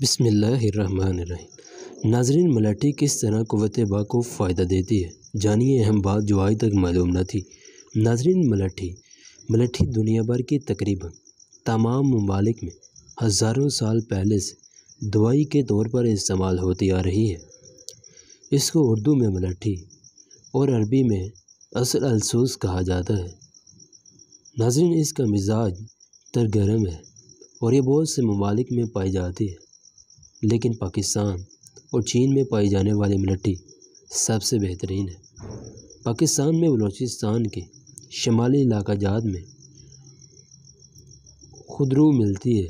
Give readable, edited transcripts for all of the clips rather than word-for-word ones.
بسم اللہ الرحمن الرحیم۔ ناظرین، ملاٹھی کس طرح قوت با کو فائدہ دیتی ہے، جانیے اہم بات جو آج تک معلوم نہ تھی۔ ناظرین، ملاٹھی دنیا بھر کی تقریباً تمام ممالک میں ہزاروں سال پہلے سے دوائی کے طور پر استعمال ہوتی آ رہی ہے۔ اس کو اردو میں ملاٹھی اور عربی میں عسل السوس کہا جاتا ہے۔ ناظرین، اس کا مزاج تر گرم ہے اور یہ بہت سے ممالک میں پائی جاتی ہے، لیکن پاکستان اور چین میں پائی جانے والی ملاٹھی سب سے بہترین ہے۔ پاکستان میں بلوچستان کے شمالی علاقہ جات میں خودرو ملتی ہے۔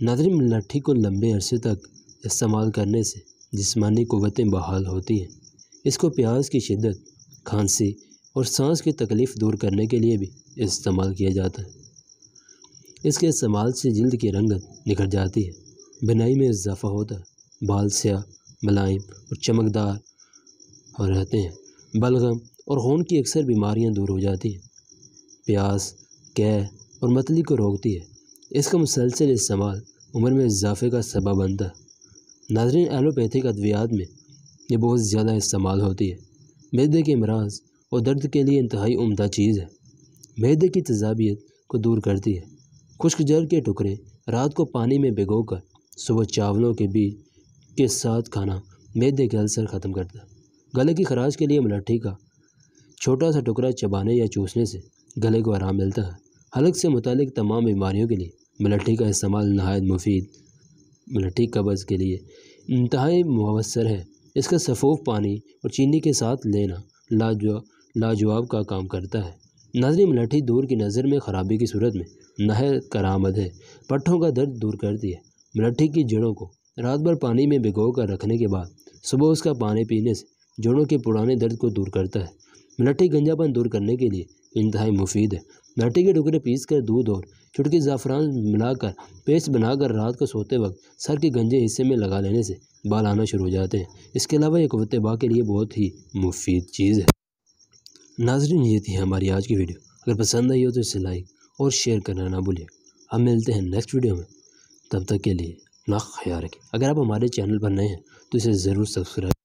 ناظرین، ملاٹھی کو لمبے عرصے تک استعمال کرنے سے جسمانی قوتیں بحال ہوتی ہیں۔ اس کو پیاس کی شدت، کھانسی اور سانس کی تکلیف دور کرنے کے لیے بھی استعمال کیا جاتا ہے۔ اس کے استعمال سے جلد کی رنگت نکھر جاتی ہے، بینائی میں اضافہ ہوتا ہے، بال سیاہ، ملائم اور چمکدار ہو رہتے ہیں، بلغم اور خون کی اکثر بیماریاں دور ہو جاتی ہیں، پیاس، قے اور متلی کو روکتی ہے۔ اس کا مسلسل استعمال عمر میں اضافے کا سبب بنتا ہے۔ ناظرین، ایلوپیتھک ادویات میں یہ بہت زیادہ استعمال ہوتی ہے۔ معدے کے امراض اور درد کے لیے انتہائی عمدہ چیز ہے۔ معدے کی تیزابیت کو دور کرتی ہے۔ خشک جر کے ٹکڑے رات کو پانی میں بھگو کر صبح چاولوں کے بیج کے ساتھ کھانا معدے کے السر ختم کرتا ہے۔ گلے کی خراش کے لیے ملاٹھی کا چھوٹا سا ٹکڑا چبانے یا چوسنے سے گلے کو آرام ملتا ہے۔ حلق سے متعلق تمام بیماریوں کے لیے ملاٹھی کا استعمال نہایت مفید۔ ملاٹھی قبض کے لیے انتہائی مؤثر ہے۔ اس کا سفوف پانی اور چینی کے ساتھ لینا لاجواب کا کام کرتا ہے۔ ناظرین، ملاٹھی دور کی نظر میں خرابی کی صورت میں نہایت کارآمد ہے۔ پٹھوں کا درد دور کرتی ہے۔ ملاٹھی کی جڑوں کو رات بھر پانی میں بھگو کر رکھنے کے بعد صبح اس کا پانی پینے سے جوڑوں کے پرانے درد کو دور کرتا ہے۔ ملاٹھی گنجا پن دور کرنے کے لیے انتہائی مفید ہے۔ ملاٹھی کے ٹکڑے پیس کر دودھ اور چٹکی زعفران ملا کر پیسٹ بنا کر رات کو سوتے وقت سر کے گنجے حصے میں لگا لینے سے بال آنا شروع ہو جاتے ہیں۔ اس کے علاوہ یہ قوت با کے لیے بہت ہی مفید چیز ہے۔ ناظرین، یہ تھی ہماری آج کی ویڈیو۔ اگر پسند آئی ہو تو اسے لائک اور شیئر کرنا نہ بھولیں۔ ہم ملتے ہیں نیکسٹ ویڈیو میں، تب تک کے لیے اپنا خیال رکھیں۔ اگر آپ ہمارے چینل پر نئے ہیں تو اسے ضرور سبسکرائب